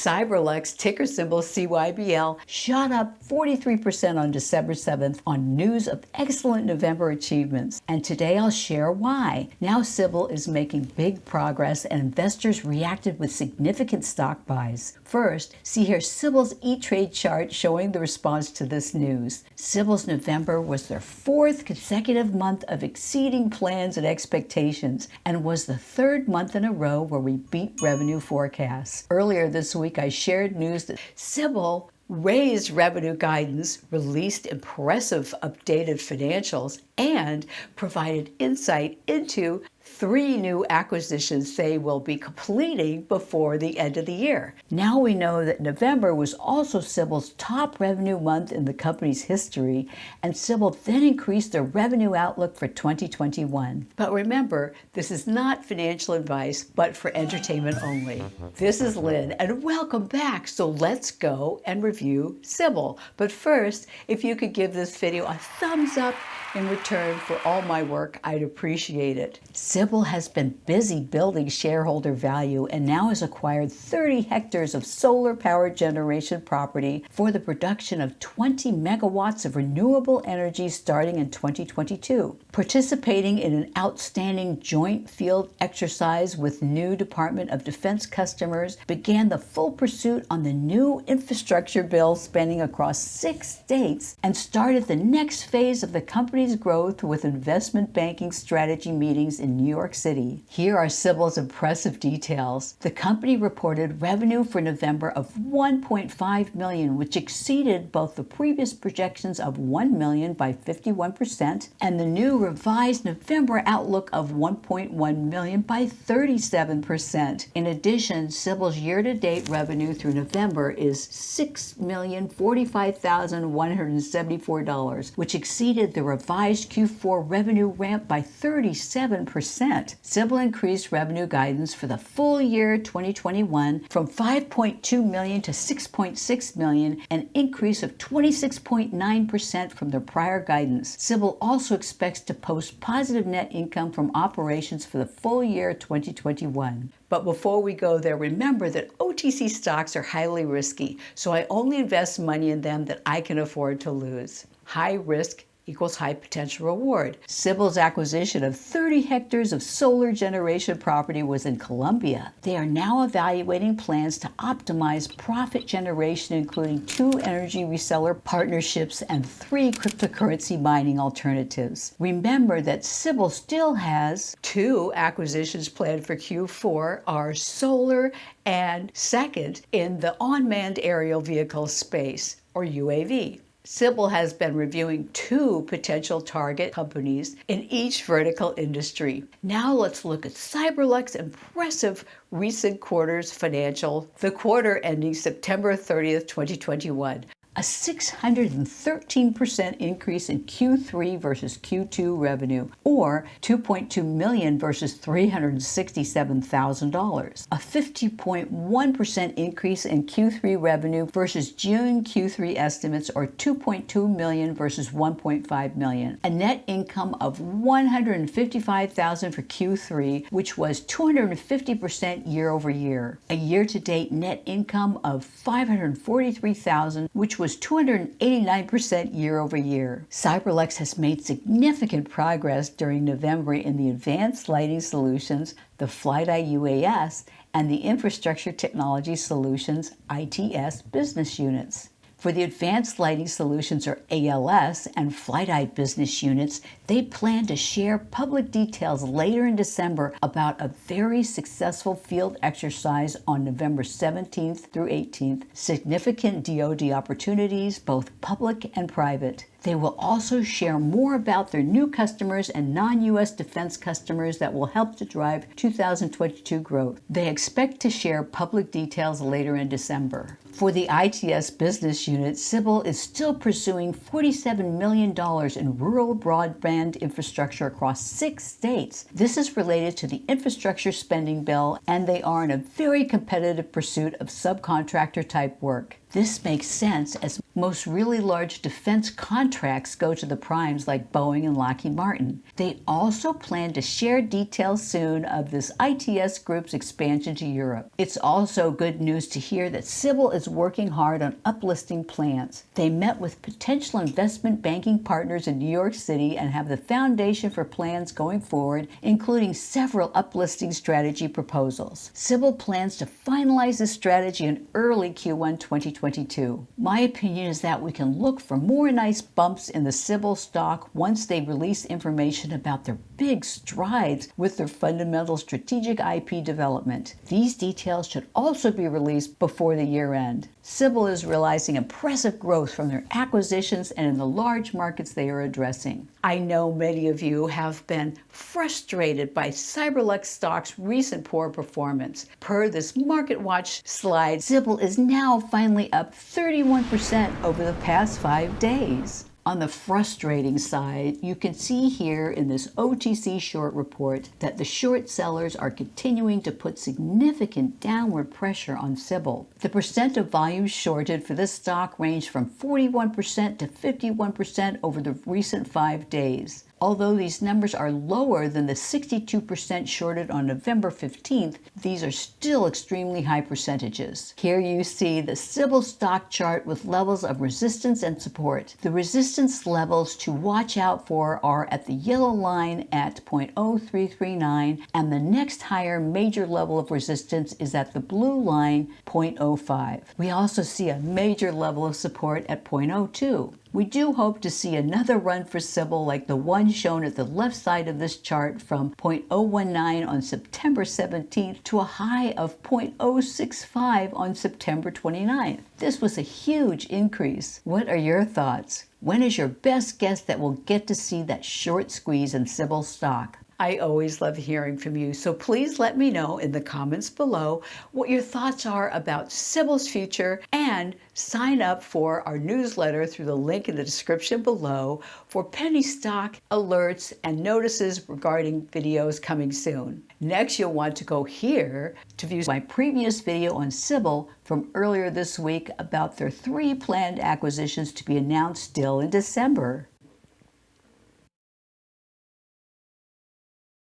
Cyberlux, ticker symbol CYBL, shot up 43% on December 7th on news of excellent November achievements. And today I'll share why. Now CYBL is making big progress and investors reacted with significant stock buys. First, see here CYBL's E-Trade chart showing the response to this news. CYBL's November was their fourth consecutive month of exceeding plans and expectations and was the third month in a row where we beat revenue forecasts. Earlier this week, I shared news that CYBL raised revenue guidance, released impressive updated financials, and provided insight into 3 new acquisitions they will be completing before the end of the year. Now we know that November was also CYBL's top revenue month in the company's history, and CYBL then increased their revenue outlook for 2021. But remember, this is not financial advice, but for entertainment only. This is Lynn, and welcome back. So let's go and review CYBL. But first, if you could give this video a thumbs up in return for all my work, I'd appreciate it. CYBL has been busy building shareholder value and now has acquired 30 hectares of solar power generation property for the production of 20 megawatts of renewable energy starting in 2022. Participating in an outstanding joint field exercise with new Department of Defense customers began the full pursuit on the new infrastructure bill spanning across 6 states and started the next phase of the company's growth with investment banking strategy meetings in New York City. Here are CYBL's impressive details. The company reported revenue for November of $1.5 million, which exceeded both the previous projections of $1 million by 51% and the new revised November outlook of $1.1 million by 37%. In addition, CYBL's year-to-date revenue through November is $6,045,174, which exceeded the revised Q4 revenue ramp by 37%. CYBL increased revenue guidance for the full year 2021 from $5.2 million to $6.6 million, an increase of 26.9% from their prior guidance. CYBL also expects to post positive net income from operations for the full year 2021. But before we go there, remember that OTC stocks are highly risky, so I only invest money in them that I can afford to lose. High risk equals high potential reward. CYBL's acquisition of 30 hectares of solar generation property was in Colombia. They are now evaluating plans to optimize profit generation, including 2 energy reseller partnerships and 3 cryptocurrency mining alternatives. Remember that CYBL still has 2 acquisitions planned for Q4, are solar and second in the unmanned aerial vehicle space, or UAV. CYBL has been reviewing 2 potential target companies in each vertical industry. Now let's look at Cyberlux's impressive recent quarter's financial, the quarter ending September 30th, 2021. A 613% increase in Q3 versus Q2 revenue, or $2.2 million versus $367,000. A 50.1% increase in Q3 revenue versus June Q3 estimates, or $2.2 million versus $1.5 million. A net income of $155,000 for Q3, which was 250% year over year. A year-to-date net income of $543,000, which was 289% year over year. Cyberlux has made significant progress during November in the Advanced Lighting Solutions, the FlightEye UAS, and the Infrastructure Technology Solutions ITS business units. For the Advanced Lighting Solutions, or ALS, and FlightEye business units, they plan to share public details later in December about a very successful field exercise on November 17th through 18th, significant DoD opportunities, both public and private. They will also share more about their new customers and non-U.S. defense customers that will help to drive 2022 growth. They expect to share public details later in December. For the ITS business unit, CYBL is still pursuing $47 million in rural broadband infrastructure across 6 states. This is related to the infrastructure spending bill, and they are in a very competitive pursuit of subcontractor type work. This makes sense as Most really large defense contracts go to the primes like Boeing and Lockheed Martin. They also plan to share details soon of this ITS group's expansion to Europe. It's also good news to hear that CYBL is working hard on uplisting plans. They met with potential investment banking partners in New York City and have the foundation for plans going forward, including several uplisting strategy proposals. CYBL plans to finalize this strategy in early Q1 2022. My opinion is that we can look for more nice bumps in the CYBL stock once they release information about their big strides with their fundamental strategic IP development. These details should also be released before the year end. CYBL is realizing impressive growth from their acquisitions and in the large markets they are addressing. I know many of you have been frustrated by Cyberlux stock's recent poor performance. Per this Market Watch slide, CYBL is now finally up 31% over the past 5 days. On the frustrating side, you can see here in this OTC short report that the short sellers are continuing to put significant downward pressure on CYBL. The percent of volume shorted for this stock ranged from 41% to 51% over the recent 5 days. Although these numbers are lower than the 62% shorted on November 15th, these are still extremely high percentages. Here you see the CYBL stock chart with levels of resistance and support. The resistance levels to watch out for are at the yellow line at 0.0339, and the next higher major level of resistance is at the blue line, 0.05. We also see a major level of support at 0.02. We do hope to see another run for CYBL like the one shown at the left side of this chart from 0.019 on September 17th to a high of 0.065 on September 29th. This was a huge increase. What are your thoughts? When is your best guess that we'll get to see that short squeeze in CYBL stock? I always love hearing from you, so please let me know in the comments below what your thoughts are about CYBL's future, and sign up for our newsletter through the link in the description below for penny stock alerts and notices regarding videos coming soon. Next, you'll want to go here to view my previous video on CYBL from earlier this week about their 3 planned acquisitions to be announced still in December.